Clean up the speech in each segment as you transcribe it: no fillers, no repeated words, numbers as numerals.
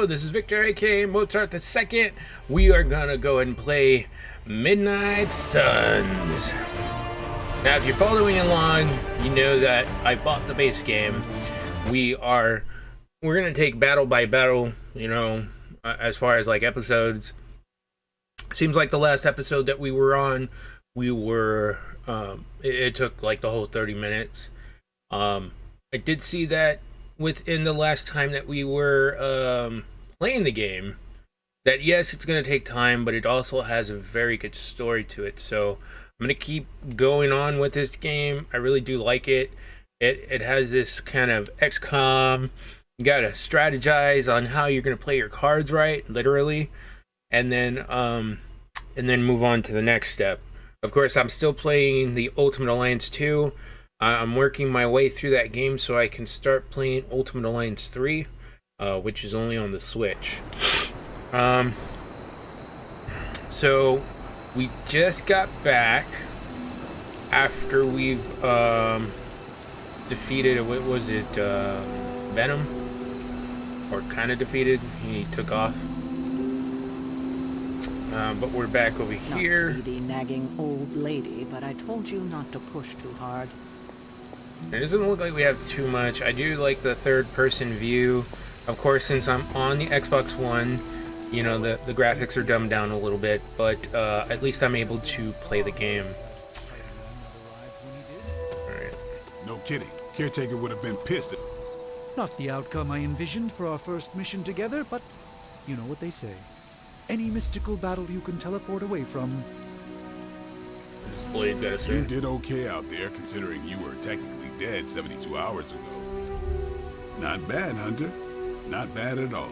this is Victor, aka Mozart II. We are gonna go ahead and play Midnight Suns. Now, if you're following along, you know that I bought the base game. We're gonna take battle by battle, as far as like episodes. Seems like the last episode that we were on, it took like the whole 30 minutes. I did see that within the last time that we were playing the game, that yes, it's going to take time, but it also has a very good story to it. So I'm going to keep going on with this game. I really do like it. It has this kind of XCOM. You got to strategize on how you're going to play your cards right, literally, and then move on to the next step. Of course, I'm still playing the Ultimate Alliance 2. I'm working my way through that game so I can start playing Ultimate Alliance 3, which is only on the Switch. So we just got back after we've defeated, what was it, Venom? Or kind of defeated. He took off. But we're back over here. Not greedy, nagging old lady, but I told you not to push too hard. It doesn't look like we have too much. I do like the third-person view. Of course, since I'm on the Xbox One, the graphics are dumbed down a little bit, but at least I'm able to play the game. Alright. No kidding. Caretaker would have been pissed. Not the outcome I envisioned for our first mission together, but you know what they say. Any mystical battle you can teleport away from. Blade got You did okay out there, considering you were technically dead 72 hours ago. Not bad, Hunter. Not bad at all.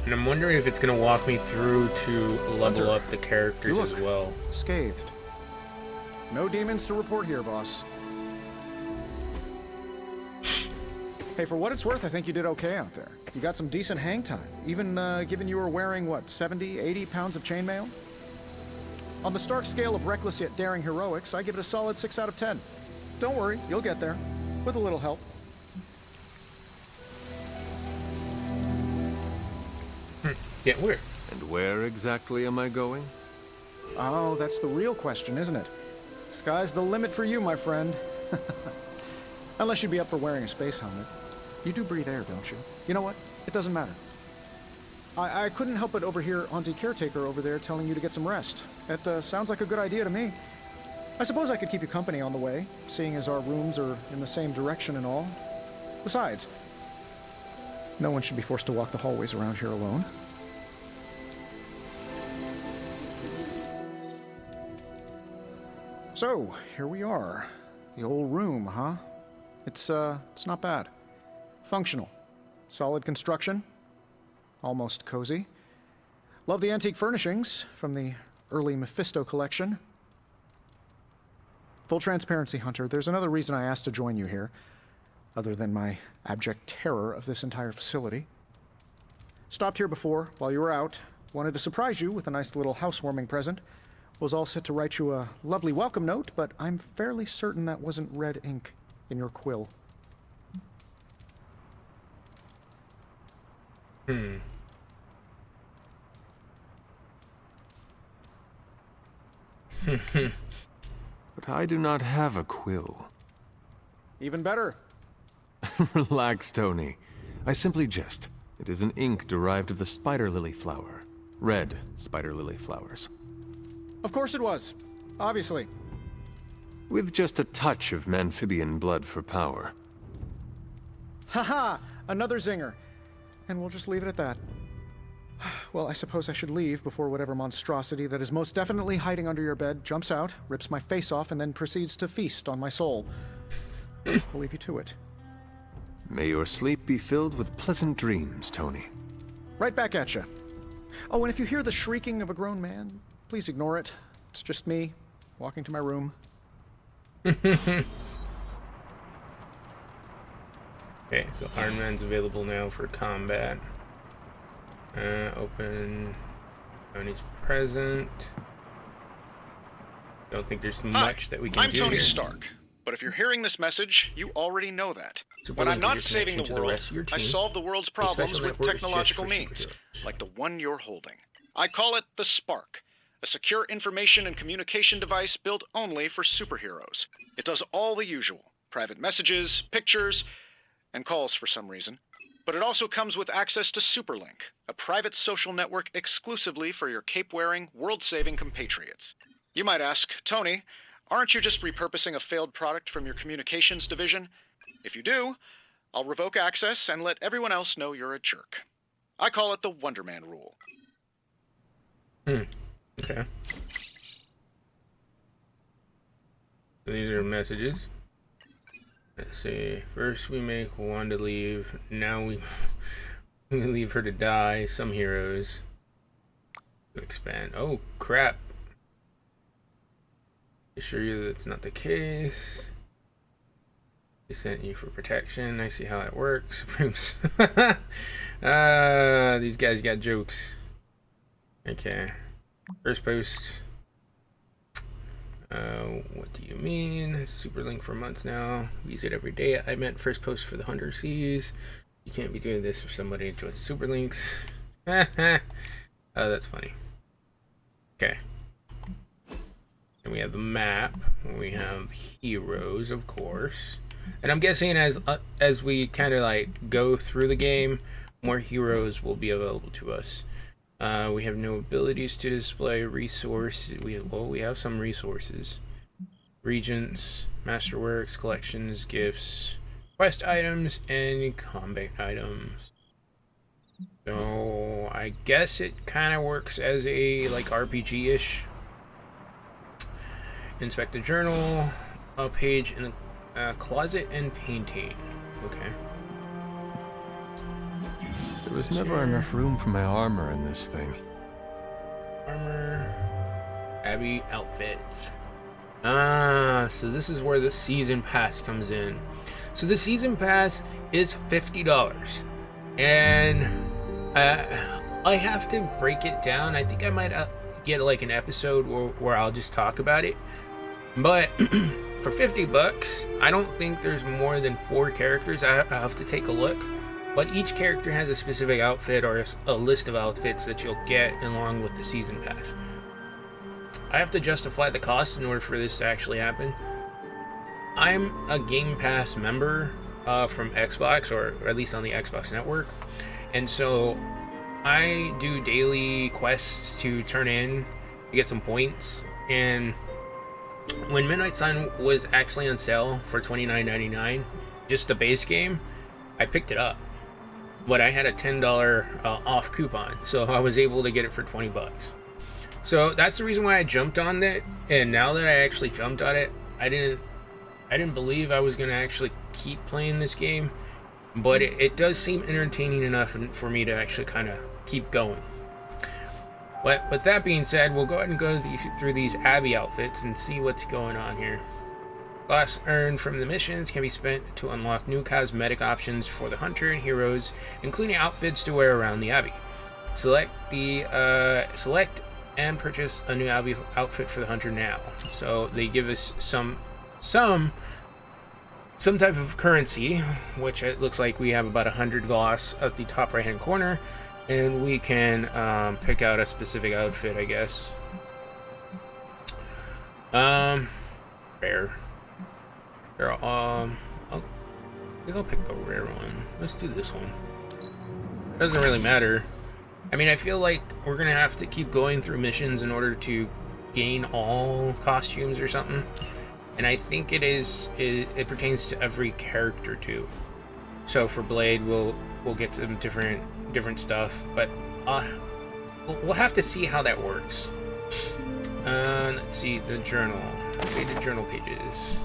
And I'm wondering if it's going to walk me through to level up the characters as well. Scathed. No demons to report here, boss. Hey, for what it's worth, I think you did okay out there. You got some decent hang time, even given you were wearing, what, 70, 80 pounds of chainmail? On the Stark scale of reckless yet daring heroics, I give it a solid 6 out of 10. Don't worry, you'll get there, with a little help. Yeah, where? And where exactly am I going? Oh, that's the real question, isn't it? Sky's the limit for you, my friend. Unless you'd be up for wearing a space helmet. You do breathe air, don't you? You know what? It doesn't matter. I couldn't help but overhear Auntie Caretaker over there telling you to get some rest. That sounds like a good idea to me. I suppose I could keep you company on the way, seeing as our rooms are in the same direction and all. Besides, no one should be forced to walk the hallways around here alone. So, here we are. The old room, huh? It's not bad. Functional. Solid construction. Almost cozy. Love the antique furnishings from the early Mephisto collection. Full transparency, Hunter, there's another reason I asked to join you here, other than my abject terror of this entire facility. Stopped here before, while you were out. Wanted to surprise you with a nice little housewarming present. Was all set to write you a lovely welcome note, but I'm fairly certain that wasn't red ink in your quill. But I do not have a quill. Even better. Relax, Tony. I simply jest. It is an ink derived of the spider lily flower. Red spider lily flowers. Of course it was. Obviously. With just a touch of amphibian blood for power. Haha! Another zinger. And we'll just leave it at that. Well, I suppose I should leave before whatever monstrosity that is most definitely hiding under your bed jumps out, rips my face off, and then proceeds to feast on my soul. I'll leave you to it. May your sleep be filled with pleasant dreams, Tony. Right back at you. Oh, and if you hear the shrieking of a grown man, please ignore it. It's just me, walking to my room. Okay, so Iron Man's available now for combat. Open Tony's present. Don't think there's much that we can do. I'm Tony here. Stark. But if you're hearing this message, you already know that. Super When I'm Link is not your saving connection the to world, rest of your I team. solve the world's A problems special with network is just technological for means, superheroes. like the one you're holding. I call it the Spark, a secure information and communication device built only for superheroes. It does all the usual, private messages, pictures, and calls for some reason. But it also comes with access to Superlink, a private social network exclusively for your cape-wearing, world-saving compatriots. You might ask, Tony, aren't you just repurposing a failed product from your communications division? If you do, I'll revoke access and let everyone else know you're a jerk. I call it the Wonder Man rule. Okay. So these are messages. Let's see. First we make Wanda leave. Now we leave her to die. Some heroes. To expand. Oh crap. Assure you that's not the case. They sent you for protection. I see how it works. These guys got jokes. Okay. First post. What do you mean? Super Link for months now. We use it every day. I meant first post for the 100 Cs. You can't be doing this for somebody to join Super Links. Oh, that's funny. Okay. And we have the map. We have heroes, of course. And I'm guessing as we kind of like go through the game, more heroes will be available to us. We have no abilities to display. Resources. We have some resources. Regents, masterworks, collections, gifts, quest items, and combat items. So I guess it kind of works as a like RPG-ish. Inspect the journal, a page in the closet, and painting. Okay. There was never enough room for my armor in this thing. Armor. Abby outfits. So this is where the season pass comes in. So the season pass is $50. And I have to break it down. I think I might get like an episode where I'll just talk about it. But for $50, I don't think there's more than 4 characters. I have to take a look. But each character has a specific outfit or a list of outfits that you'll get along with the season pass. I have to justify the cost in order for this to actually happen. I'm a Game Pass member from Xbox, or at least on the Xbox network. And so I do daily quests to turn in to get some points. And when Midnight Sun was actually on sale for $29.99, just the base game, I picked it up. But I had a $10 off coupon, so I was able to get it for $20. So that's the reason why I jumped on it. And now that I actually jumped on it, I didn't believe I was gonna actually keep playing this game, but it does seem entertaining enough for me to actually kind of keep going. But with that being said, we'll go ahead and go through these Abby outfits and see what's going on here. Costs earned from the missions can be spent to unlock new cosmetic options for the hunter and heroes, including outfits to wear around the Abbey. Select and purchase a new Abbey outfit for the hunter now. So they give us some type of currency, which it looks like we have about 100 gloss at the top right hand corner, and we can pick out a specific outfit, I guess. Rare. I think I'll pick the rare one. Let's do this one. Doesn't really matter. I mean, I feel like we're gonna have to keep going through missions in order to gain all costumes or something. And I think it pertains to every character too. So for Blade, we'll get some different stuff, but we'll have to see how that works. Let's see the journal. Faded journal pages.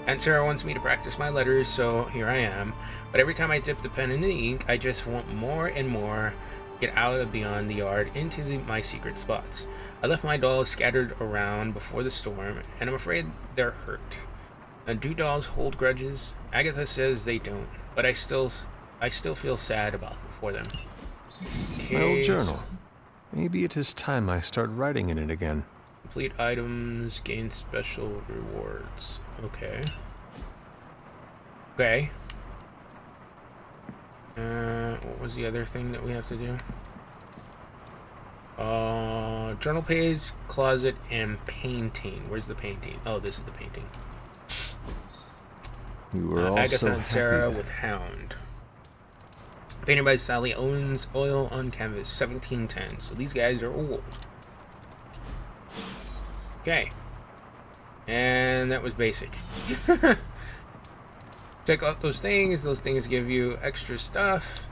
Aunt Sarah wants me to practice my letters, so here I am. But every time I dip the pen in the ink, I just want more and more. Get out of beyond the yard into my secret spots. I left my dolls scattered around before the storm, and I'm afraid they're hurt. Do dolls hold grudges? Agatha says they don't, but I still feel sad for them. My old journal. Maybe it is time I start writing in it again. Complete items, gain special rewards. Okay. Okay. What was the other thing that we have to do? Journal page, closet, and painting. Where's the painting? Oh, this is the painting. We were all Agatha so and happy Sarah that- with Hound. Painted by Sally Owens, oil on canvas, 1710. So these guys are old. Okay. And that was basic. Check out those things. Those things give you extra stuff.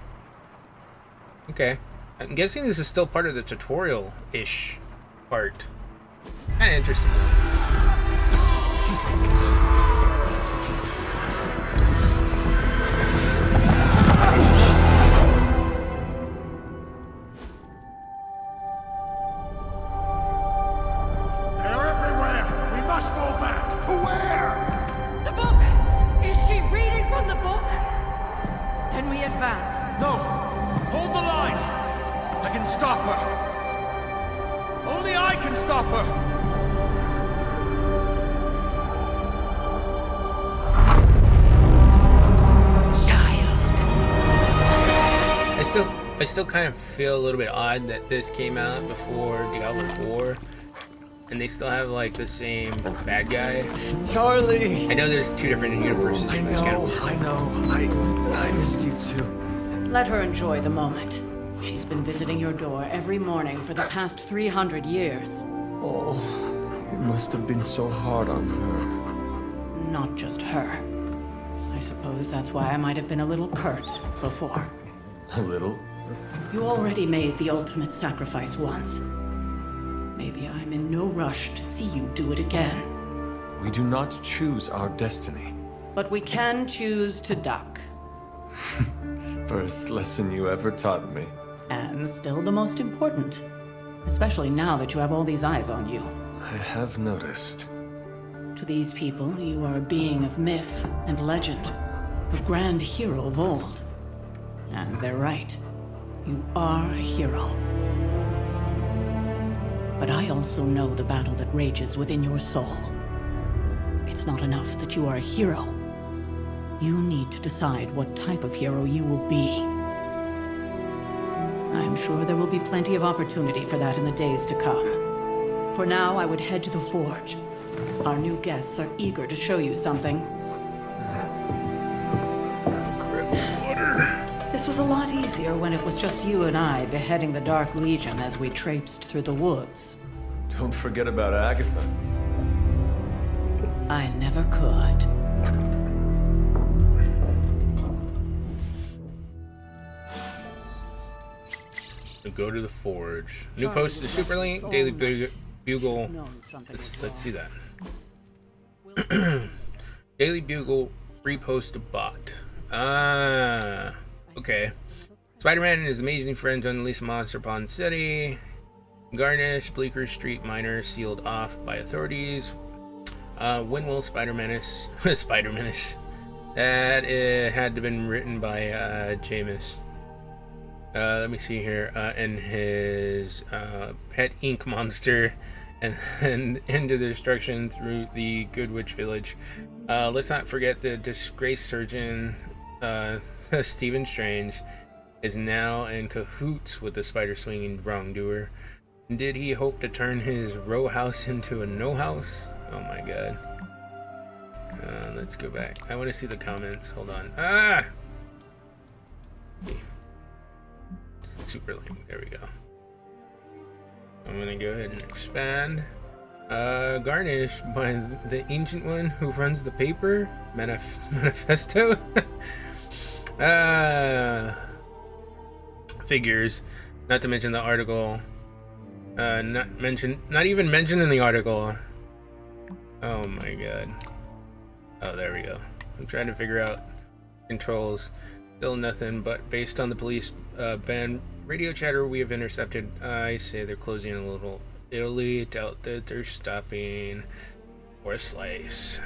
Okay. I'm guessing this is still part of the tutorial-ish part. Kinda interesting. They're everywhere! We must go back! To where? The book! Is she reading from the book? Then we advance. No! Hold the line! I can stop her! Only I can stop her! I still kind of feel a little bit odd that this came out before Diablo 4, and they still have like the same bad guy. Charlie! I know there's two different universes. I but it's kind know, of weird. I know. I missed you too. Let her enjoy the moment. She's been visiting your door every morning for the past 300 years. Oh, it must have been so hard on her. Not just her. I suppose that's why I might have been a little curt before. A little? You already made the ultimate sacrifice once. Maybe I'm in no rush to see you do it again. We do not choose our destiny. But we can choose to duck. First lesson you ever taught me. And still the most important. Especially now that you have all these eyes on you. I have noticed. To these people, you are a being of myth and legend. A grand hero of old. And they're right. You are a hero. But I also know the battle that rages within your soul. It's not enough that you are a hero. You need to decide what type of hero you will be. I'm sure there will be plenty of opportunity for that in the days to come. For now, I would head to the forge. Our new guests are eager to show you something. This was a lot easier when it was just you and I beheading the Dark Legion as we traipsed through the woods. Don't forget about Agatha. I never could. So go to the forge. New post to Super Link, Daily Bugle. Let's see that. Daily Bugle repost a bot. Ah, okay. Spider-Man and his amazing friends unleash Monster Pond City. Garnish, Bleecker Street Miner sealed off by authorities. When will Spider-Menace? Spider-Menace. That had to been written by Jameis. Let me see here. And his pet ink monster, and then into the destruction through the Good Witch Village. Let's not forget the disgraced surgeon, Stephen Strange, is now in cahoots with the spider-swinging wrongdoer. Did he hope to turn his row house into a no house? Oh my god. Let's go back. I want to see the comments. Hold on. Ah! Super link. There we go. I'm gonna go ahead and expand. Garnish by the ancient one who runs the paper manifesto. Figures. Not to mention the article. Not even mentioned in the article. Oh my god. Oh, there we go. I'm trying to figure out controls. Still nothing, but based on the police band radio chatter we have intercepted, I say they're closing a little Italy. Doubt that they're stopping for a slice.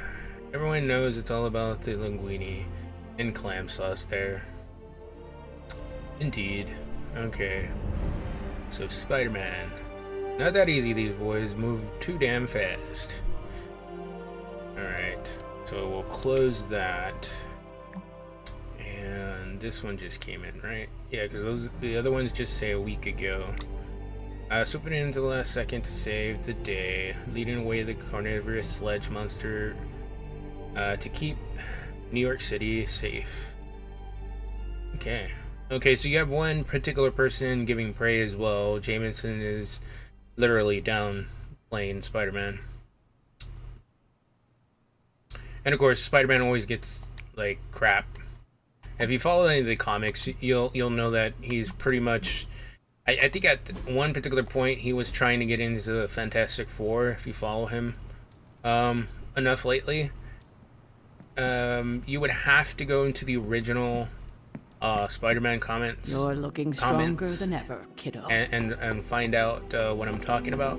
Everyone knows it's all about the linguine and clam sauce there. Indeed. Okay. So Spider-Man. Not that easy, these boys move too damn fast. Alright. So we'll close that. This one just came in, right? Yeah, because the other ones just say a week ago. Swooping in into the last second to save the day, leading away the carnivorous sledge monster to keep New York City safe. Okay. Okay, so you have one particular person giving praise while Jameson is literally down playing Spider-Man. And of course, Spider-Man always gets like crap. If you follow any of the comics, you'll know that he's pretty much. I think at one particular point he was trying to get into the Fantastic Four. If you follow him enough lately, you would have to go into the original Spider-Man comments. You're looking stronger than ever, kiddo. And find out what I'm talking about.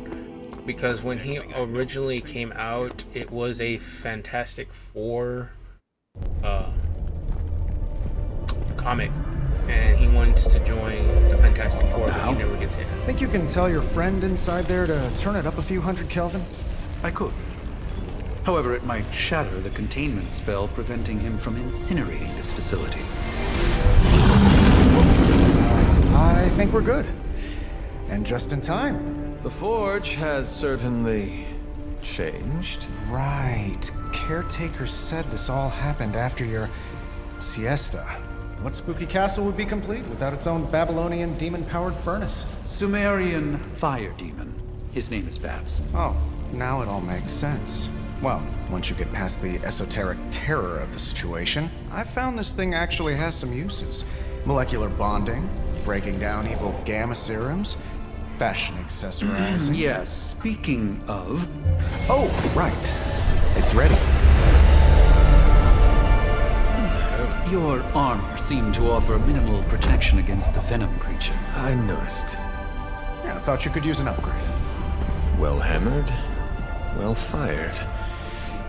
Because when he originally came out, it was a Fantastic Four comic, and he wants to join the Fantastic Four, but he never gets in. Think you can tell your friend inside there to turn it up a few hundred Kelvin? I could. However, it might shatter the containment spell preventing him from incinerating this facility. I think we're good. And just in time. The Forge has certainly changed. Right. Caretaker said this all happened after your siesta. What spooky castle would be complete without its own Babylonian demon-powered furnace? Sumerian fire demon. His name is Babs. Oh, now it all makes sense. Well, once you get past the esoteric terror of the situation, I've found this thing actually has some uses. Molecular bonding, breaking down evil gamma serums, fashion accessorizing. Yes, speaking of... Oh, right. It's ready. Your armor seemed to offer minimal protection against the venom creature. I noticed. Yeah, I thought you could use an upgrade. Well hammered, well fired.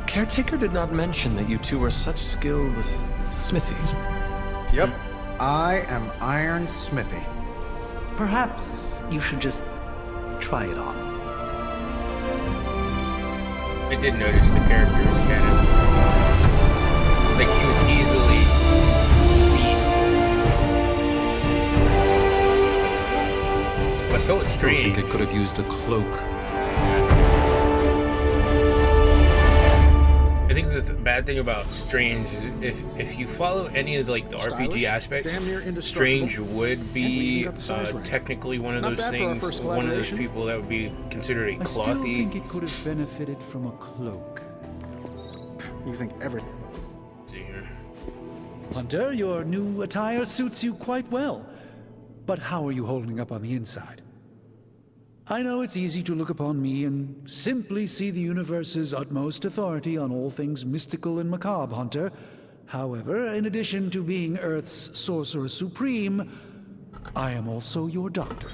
Caretaker did not mention that you two are such skilled smithies. Yep. I am Iron Smithy. Perhaps you should just try it on. I did notice the character was kind of like he was easily beat. But so was Strange. I think it could have used a cloak. I think the bad thing about Strange is if you follow any of like the RPG aspects, Strange would be technically one of those things, one of those people that would be considered a clothy. I still think it could have benefited from a cloak. You think every... See here. Hunter, your new attire suits you quite well. But how are you holding up on the inside? I know it's easy to look upon me and simply see the universe's utmost authority on all things mystical and macabre, Hunter. However, in addition to being Earth's sorcerer supreme, I am also your doctor.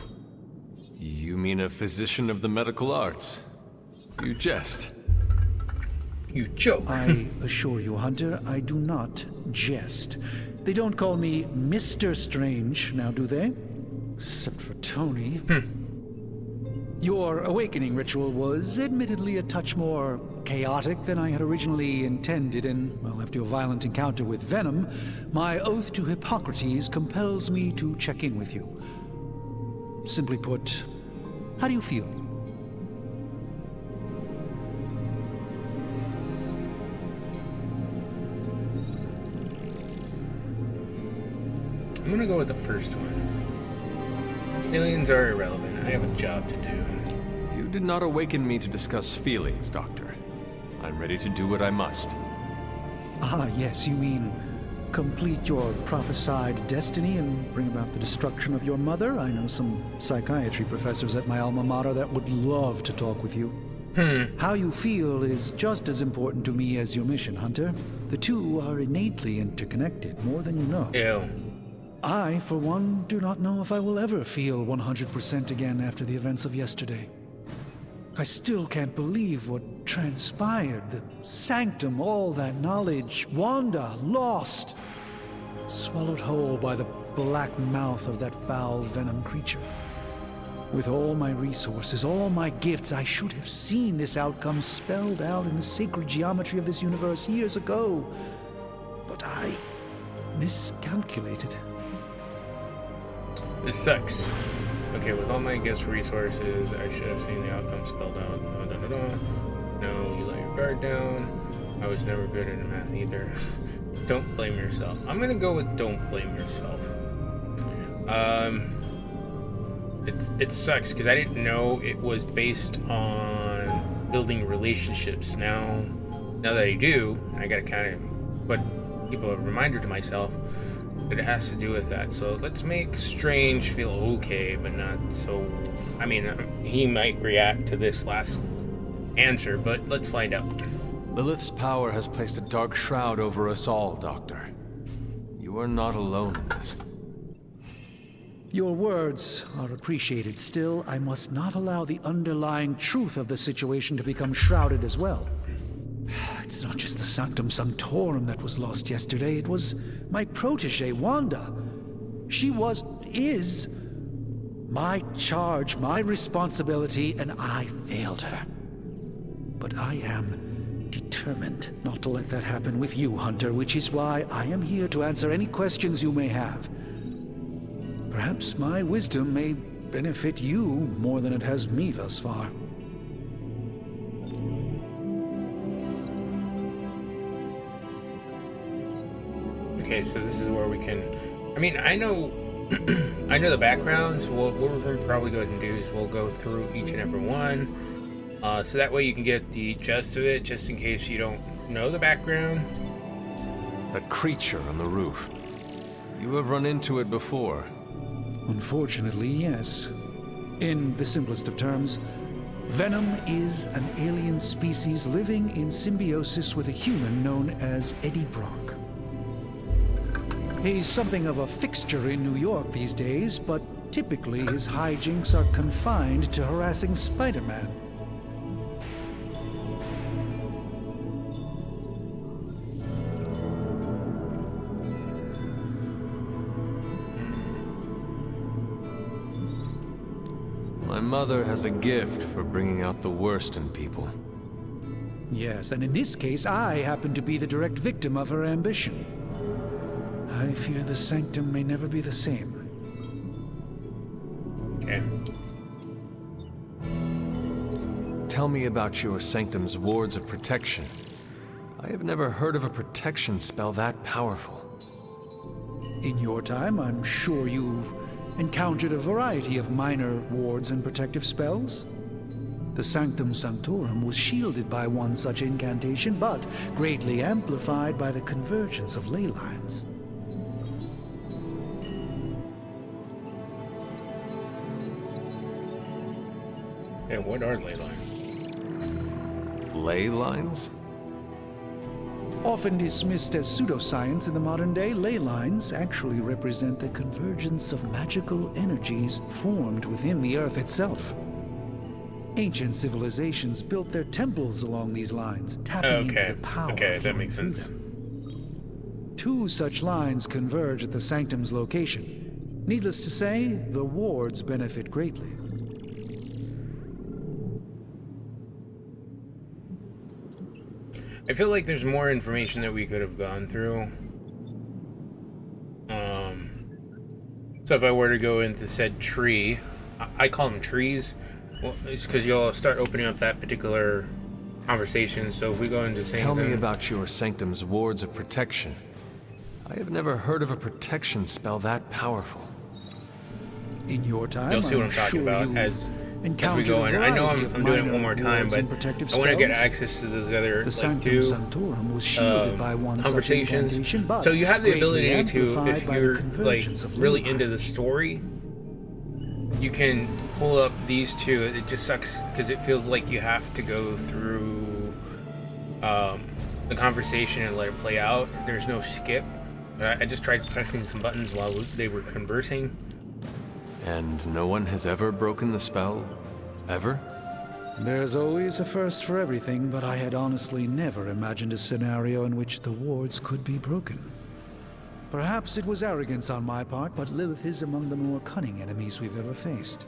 You mean a physician of the medical arts? You jest. You joke. I assure you, Hunter, I do not jest. They don't call me Mr. Strange, now do they? Except for Tony. Your awakening ritual was admittedly a touch more chaotic than I had originally intended, and, well, after your violent encounter with Venom, my oath to Hippocrates compels me to check in with you. Simply put, how do you feel? I'm gonna go with the first one. Aliens are irrelevant. I have a job to do. You did not awaken me to discuss feelings, Doctor. I'm ready to do what I must. Ah, yes, you mean complete your prophesied destiny and bring about the destruction of your mother? I know some psychiatry professors at my alma mater that would love to talk with you. How you feel is just as important to me as your mission, Hunter. The two are innately interconnected, more than you know. Ew. I, for one, do not know if I will ever feel 100% again after the events of yesterday. I still can't believe what transpired. The sanctum, all that knowledge. Wanda, lost. Swallowed whole by the black mouth of that foul venom creature. With all my resources, all my gifts, I should have seen this outcome spelled out in the sacred geometry of this universe years ago. But I miscalculated. This sucks. Okay, with all my guest resources, I should have seen the outcome spelled out. No, you let your guard down. I was never good at math either. Don't blame yourself. I'm gonna go with don't blame yourself. It sucks because I didn't know it was based on building relationships. Now that I do, I gotta kind of keep a reminder to myself that it has to do with that. So let's make Strange feel okay, but not so. I mean, he might react to this last answer, but let's find out. Lilith's power has placed a dark shroud over us all, Doctor. You are not alone in this. Your words are appreciated. Still, I must not allow the underlying truth of the situation to become shrouded as well. It's not just the Sanctum Sanctorum that was lost yesterday. It was my protege, Wanda. She is my charge, my responsibility, and I failed her. But I am determined not to let that happen with you, Hunter, which is why I am here to answer any questions you may have. Perhaps my wisdom may benefit you more than it has me thus far. Okay, so this is where we can... I mean, I know I know the background, so what we're going to probably go ahead and do is we'll go through each and every one. So that way you can get the gist of it, just in case you don't know the background. That creature on the roof. You have run into it before. Unfortunately, yes. In the simplest of terms, Venom is an alien species living in symbiosis with a human known as Eddie Brock. He's something of a fixture in New York these days, but typically his hijinks are confined to harassing Spider-Man. My mother has a gift for bringing out the worst in people. Yes, and in this case, I happen to be the direct victim of her ambition. I fear the Sanctum may never be the same. Okay. Tell me about your Sanctum's wards of protection. I have never heard of a protection spell that powerful. In your time, I'm sure you've encountered a variety of minor wards and protective spells. The Sanctum Sanctorum was shielded by one such incantation, but greatly amplified by the convergence of ley lines. Yeah, what are ley lines? Ley lines? Often dismissed as pseudoscience in the modern day, ley lines actually represent the convergence of magical energies formed within the Earth itself. Ancient civilizations built their temples along these lines, tapping into the power that makes through sense. them. Two such lines converge at the Sanctum's location. Needless to say, the wards benefit greatly. I feel like there's more information that we could have gone through. So if I were to go into said tree, I call them trees. Well, it's because you'll start opening up that particular conversation. So if we go into saying, tell me about your Sanctum's wards of protection. I have never heard of a protection spell that powerful. In your time, you'll see what I'm talking about as we go in. I know I'm doing it one more time, but I want to get access to those other two conversations. So you have the ability to, if you're like really into the story, you can pull up these two. It just sucks because it feels like you have to go through the conversation and let it play out. There's no skip. I just tried pressing some buttons while they were conversing. And no one has ever broken the spell? Ever? There's always a first for everything, but I had honestly never imagined a scenario in which the wards could be broken. Perhaps it was arrogance on my part, but Lilith is among the more cunning enemies we've ever faced.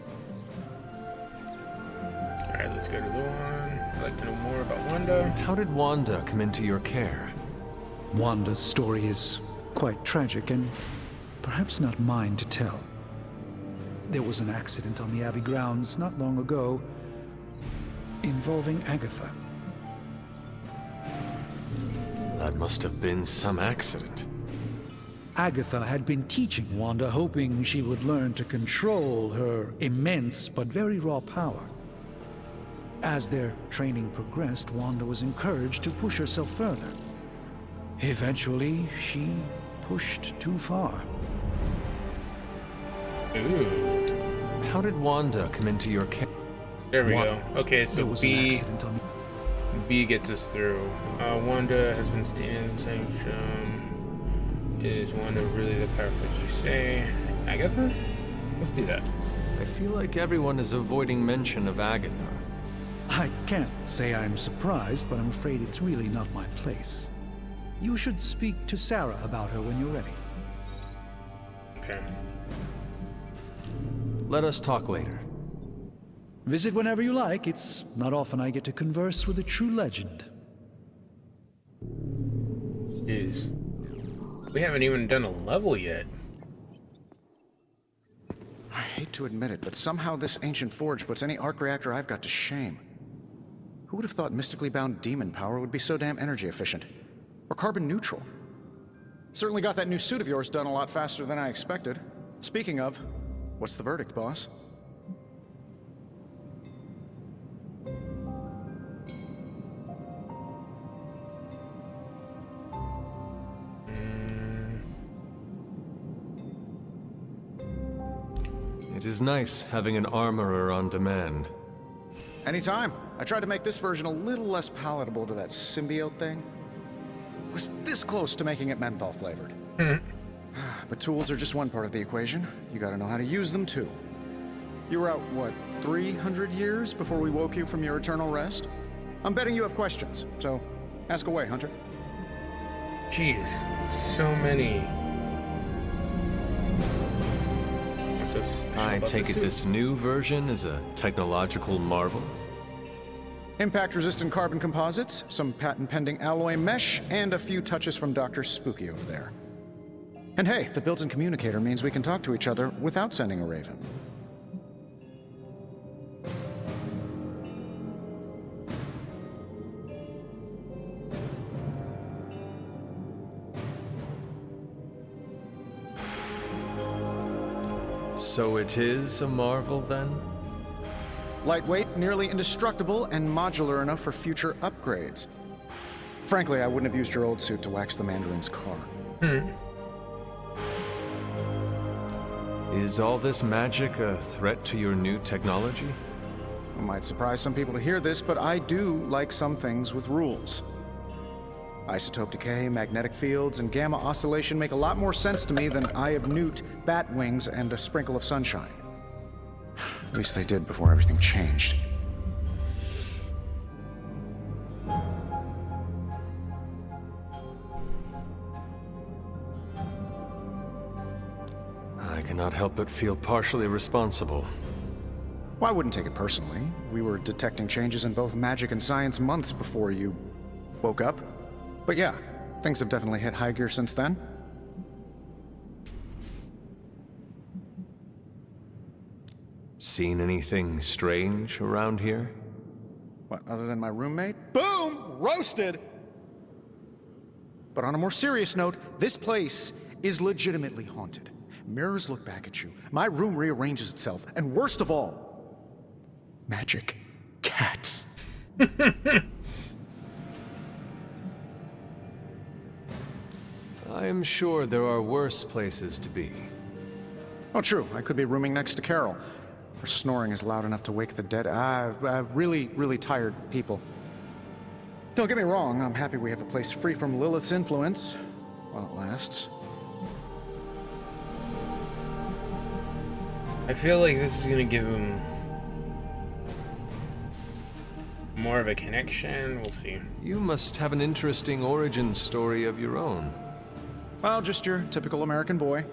Alright, let's go to the one. I'd like to know more about Wanda. How did Wanda come into your care? Wanda's story is quite tragic and perhaps not mine to tell. There was an accident on the Abbey grounds not long ago involving Agatha. That must have been some accident. Agatha had been teaching Wanda, hoping she would learn to control her immense but very raw power. As their training progressed, Wanda was encouraged to push herself further. Eventually, she pushed too far. Ooh. How did Wanda come into your camp? There we go. Okay, so There was an B accident on gets us through. Wanda has been staying the same. Is Wanda really the powerful as you say? Agatha? Let's do that. I feel like everyone is avoiding mention of Agatha. I can't say I'm surprised, but I'm afraid it's really not my place. You should speak to Sarah about her when you're ready. Okay. Let us talk later. Visit whenever you like. It's not often I get to converse with a true legend. Jeez. We haven't even done a level yet. I hate to admit it, but somehow this ancient forge puts any arc reactor I've got to shame. Who would have thought mystically bound demon power would be so damn energy efficient? Or carbon neutral? Certainly got that new suit of yours done a lot faster than I expected. Speaking of, what's the verdict, boss? It is nice having an armorer on demand. Anytime. I tried to make this version a little less palatable to that symbiote thing. Was this close to making it menthol flavored. But tools are just one part of the equation. You gotta know how to use them too. You were out, what, 300 years before we woke you from your eternal rest? I'm betting you have questions, so ask away, Hunter. Jeez, so many. So I take it this new version is a technological marvel? Impact-resistant carbon composites, some patent-pending alloy mesh, and a few touches from Dr. Spooky over there. And hey, the built-in communicator means we can talk to each other without sending a raven. So it is a marvel then? Lightweight, nearly indestructible, and modular enough for future upgrades. Frankly, I wouldn't have used your old suit to wax the Mandarin's car. Is all this magic a threat to your new technology? It might surprise some people to hear this, but I do like some things with rules. Isotope decay, magnetic fields, and gamma oscillation make a lot more sense to me than Eye of Newt, bat wings, and a sprinkle of sunshine. At least they did before everything changed. I cannot help but feel partially responsible. Well, I wouldn't take it personally. We were detecting changes in both magic and science months before you woke up. But yeah, things have definitely hit high gear since then. Seen anything strange around here? What, other than my roommate? Boom! Roasted! But on a more serious note, this place is legitimately haunted. Mirrors look back at you, my room rearranges itself, and worst of all, magic cats. I am sure there are worse places to be. Oh, true. I could be rooming next to Carol. Her snoring is loud enough to wake the dead. Really, really tired people. Don't get me wrong, I'm happy we have a place free from Lilith's influence, while it lasts. I feel like this is gonna give him more of a connection. We'll see. You must have an interesting origin story of your own. Well, just your typical American boy.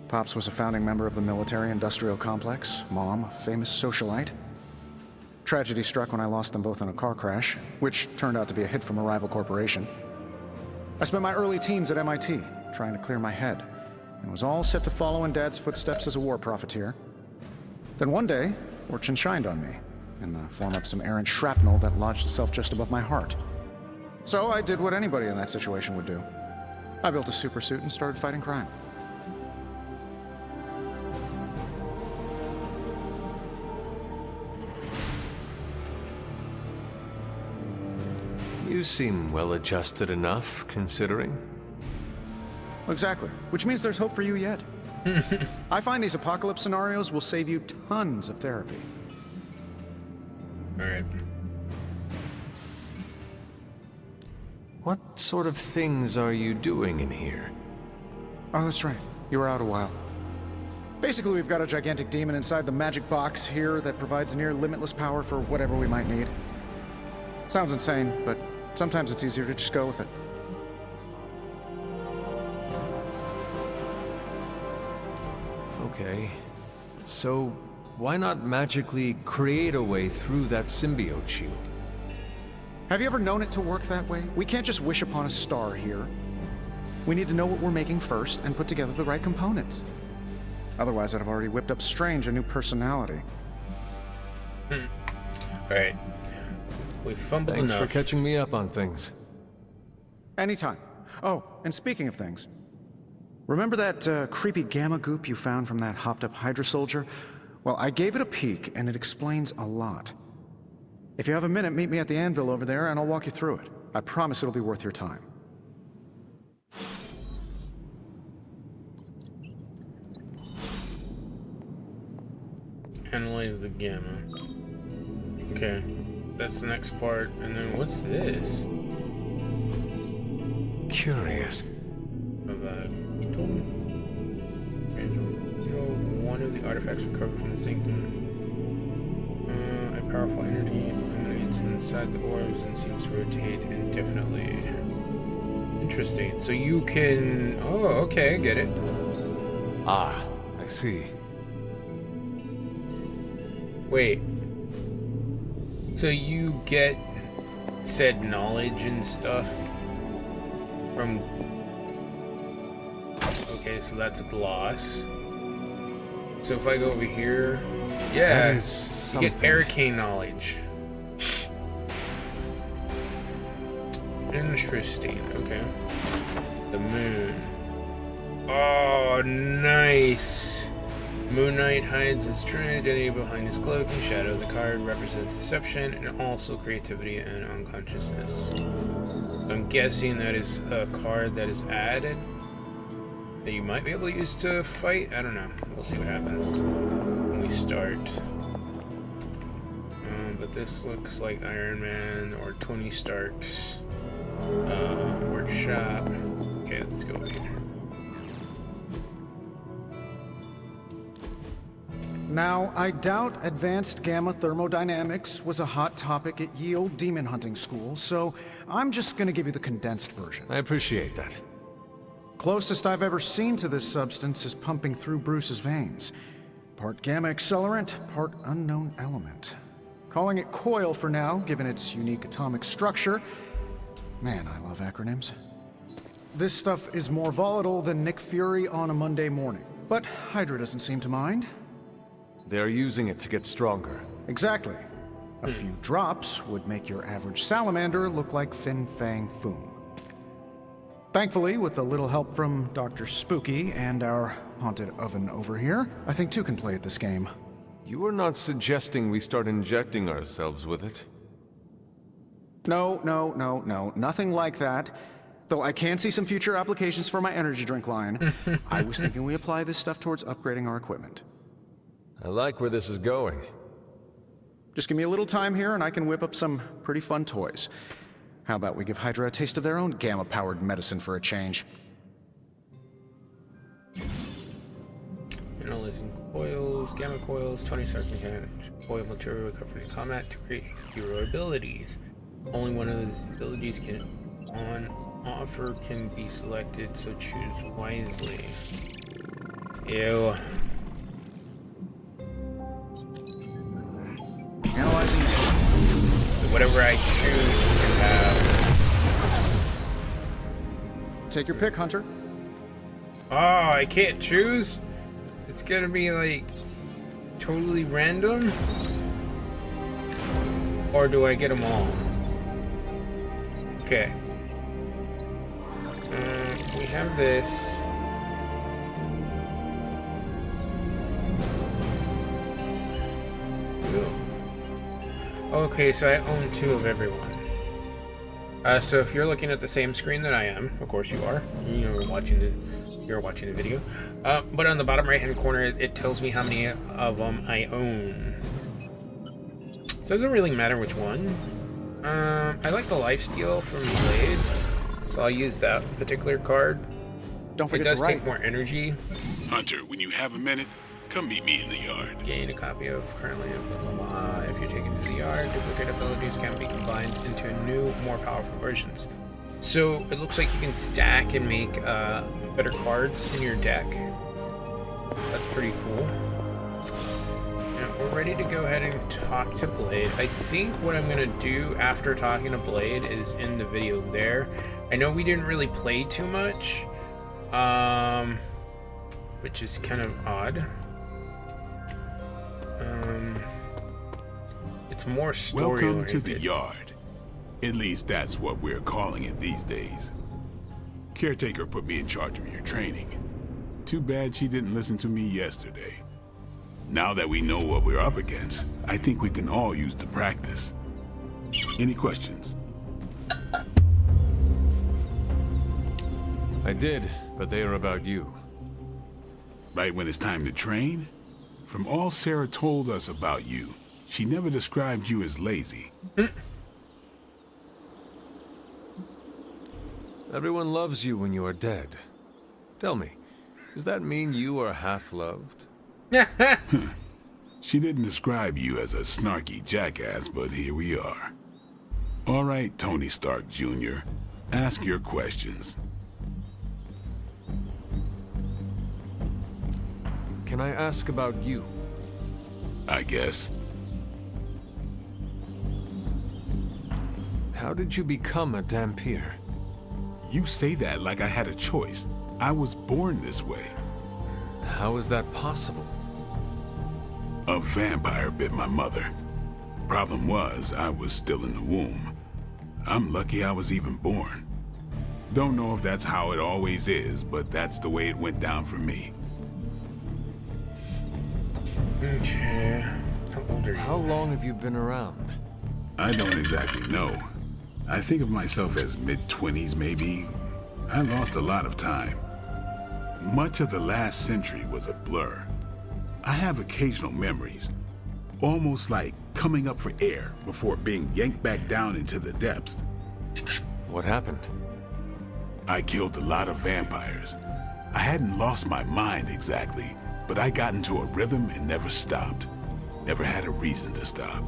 Pops was a founding member of the military-industrial complex. Mom, a famous socialite. Tragedy struck when I lost them both in a car crash, which turned out to be a hit from a rival corporation. I spent my early teens at MIT, trying to clear my head, and was all set to follow in Dad's footsteps as a war profiteer. Then one day, fortune shined on me, in the form of some errant shrapnel that lodged itself just above my heart. So I did what anybody in that situation would do. I built a supersuit and started fighting crime. You seem well-adjusted enough, considering. Exactly, which means there's hope for you yet. I find these apocalypse scenarios will save you tons of therapy. Alright. What sort of things are you doing in here? Oh, that's right. You were out a while. Basically, we've got a gigantic demon inside the magic box here that provides near limitless power for whatever we might need. Sounds insane, but sometimes it's easier to just go with it. Okay. So, why not magically create a way through that symbiote shield? Have you ever known it to work that way? We can't just wish upon a star here. We need to know what we're making first and put together the right components. Otherwise, I'd have already whipped up Strange a new personality. Alright. We fumbled Thanks enough. for catching me up on things. Anytime. Oh, and speaking of things, remember that creepy gamma goop you found from that hopped-up Hydra soldier? Well, I gave it a peek, and it explains a lot. If you have a minute, meet me at the anvil over there, and I'll walk you through it. I promise it'll be worth your time. Analyze the gamma. Okay. That's the next part. And then what's this? Curious. One of the artifacts recovered from the sanctum. A powerful energy emanates inside the orbs and seems to rotate indefinitely. Interesting. So you can... Oh, okay, I get it. Ah, I see. Wait. So you get said knowledge and stuff from... Okay, so that's a gloss. So if I go over here... Yeah, That is you get something. arcane knowledge. Interesting, okay. The moon. Oh, nice! Moon Knight hides his true identity behind his cloak and shadow. The card represents deception and also creativity and unconsciousness. So I'm guessing that is a card that is added that you might be able to use to fight. I don't know. We'll see what happens when we start. But this looks like Iron Man or Tony Stark's workshop. Okay, let's go over here. Now, I doubt advanced gamma thermodynamics was a hot topic at Ye Olde Demon Hunting School, so I'm just gonna give you the condensed version. I appreciate that. Closest I've ever seen to this substance is pumping through Bruce's veins. Part gamma accelerant, part unknown element. Calling it coil for now, given its unique atomic structure. Man, I love acronyms. This stuff is more volatile than Nick Fury on a Monday morning. But Hydra doesn't seem to mind. They're using it to get stronger. Exactly. A few drops would make your average salamander look like Fin Fang Foom. Thankfully, with a little help from Dr. Spooky and our haunted oven over here, I think two can play at this game. You are not suggesting we start injecting ourselves with it? No, nothing like that. Though I can see some future applications for my energy drink line. I was thinking we apply this stuff towards upgrading our equipment. I like where this is going. Just give me a little time here and I can whip up some pretty fun toys. How about we give Hydra a taste of their own gamma-powered medicine for a change? Analyzing coils, gamma coils, Tony Stark can coil material recovered in combat to create hero abilities. Only one of those abilities can on offer can be selected, so choose wisely. Ew. Analyzing. So whatever I choose to have. Take your pick, Hunter. Oh, I can't choose? It's gonna be like totally random? Or do I get them all? Okay. We have this. Ooh. Okay, so I own 2 of everyone. So if you're looking at the same screen that I am, of course you are. You're watching the video. But on the bottom right-hand corner, it tells me how many of them I own. So it doesn't really matter which one. I like the lifesteal from Blade, so I'll use that particular card. Don't forget it does to write. take more energy. Hunter, when you have a minute, come meet me in the yard. Gain a copy of currently if you're taken to the yard, duplicate abilities can be combined into new, more powerful versions. So it looks like you can stack and make better cards in your deck. That's pretty cool. Now we're ready to go ahead and talk to Blade. I think what I'm gonna do after talking to Blade is end the video there. I know we didn't really play too much, which is kind of odd. It's more story Welcome to oriented. the yard. At least that's what we're calling it these days. Caretaker put me in charge of your training. Too bad she didn't listen to me yesterday. Now that we know what we're up against, I think we can all use the practice. Any questions? I did, but they are about you. Right when it's time to train? From all Sarah told us about you, she never described you as lazy. Everyone loves you when you are dead. Tell me, does that mean you are half-loved? She didn't describe you as a snarky jackass, but here we are. All right, Tony Stark Jr., ask your questions. Can I ask about you? I guess. How did you become a Dampier? You say that like I had a choice. I was born this way. How is that possible? A vampire bit my mother. Problem was, I was still in the womb. I'm lucky I was even born. Don't know if that's how it always is, but that's the way it went down for me. Okay. How old are you? How long have you been around? I don't exactly know. I think of myself as mid-20s, maybe. I lost a lot of time. Much of the last century was a blur. I have occasional memories, almost like coming up for air before being yanked back down into the depths. What happened? I killed a lot of vampires. I hadn't lost my mind exactly, but I got into a rhythm and never stopped. Never had a reason to stop.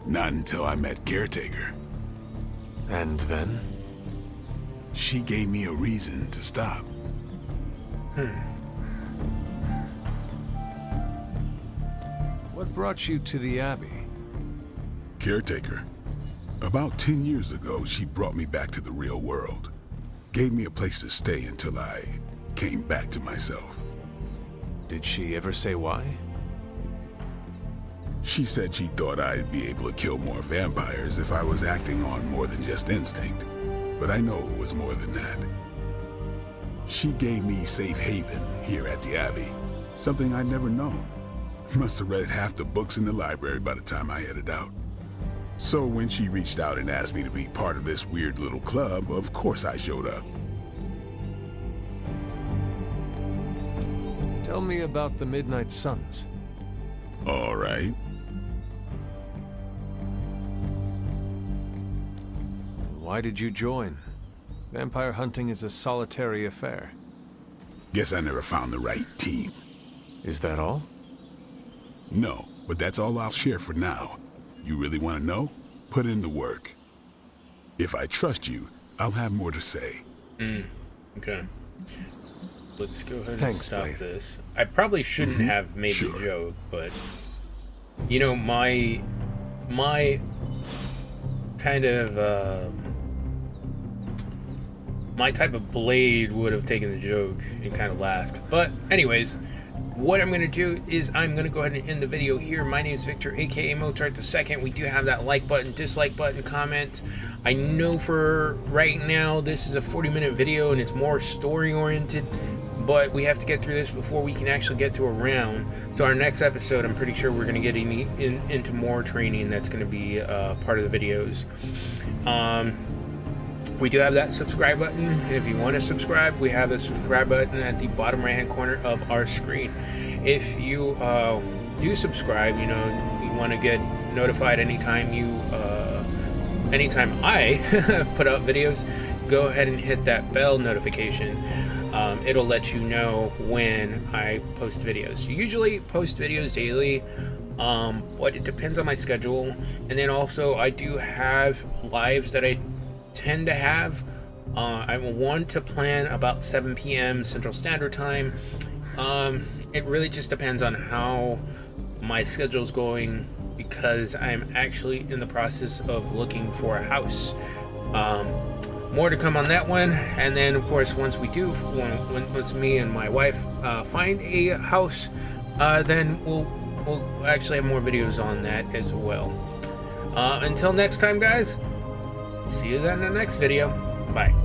Not until I met Caretaker. And then? She gave me a reason to stop. What brought you to the Abbey? Caretaker. About 10 years ago, she brought me back to the real world. Gave me a place to stay until I came back to myself. Did she ever say why? She said she thought I'd be able to kill more vampires if I was acting on more than just instinct. But I know it was more than that. She gave me safe haven here at the Abbey. Something I'd never known. Must have read half the books in the library by the time I headed out. So when she reached out and asked me to be part of this weird little club, of course I showed up. Tell me about the Midnight Suns. All right. Why did you join? Vampire hunting is a solitary affair. Guess I never found the right team. Is that all? No, but that's all I'll share for now. You really want to know? Put in the work. If I trust you, I'll have more to say. Okay. Let's go ahead and Thanks, stop Blade. this. I probably shouldn't have made the joke, but you know, my kind of my type of blade would have taken the joke and kind of laughed. But anyways, what I'm going to do is I'm going to go ahead and end the video here. My name is Victor, aka Mozart II. We do have that like button, dislike button, comment. I know for right now this is a 40-minute video and it's more story oriented, but we have to get through this before we can actually get to a round. So our next episode, I'm pretty sure we're going to get into more training. That's going to be part of the videos. We do have that subscribe button. If you want to subscribe, we have the subscribe button at the bottom right hand corner of our screen. If you do subscribe, you know, you want to get notified anytime anytime I put out videos, go ahead and hit that bell notification. It'll let you know when I post videos. You usually post videos daily, but it depends on my schedule. And then also I do have lives that I tend to have. I want to plan about 7 p.m. Central Standard Time. It really just depends on how my schedule's going, because I'm actually in the process of looking for a house. More to come on that one. And then of course, once we do, once me and my wife find a house, then we'll actually have more videos on that as well. Until next time, guys, see you then in the next video. Bye.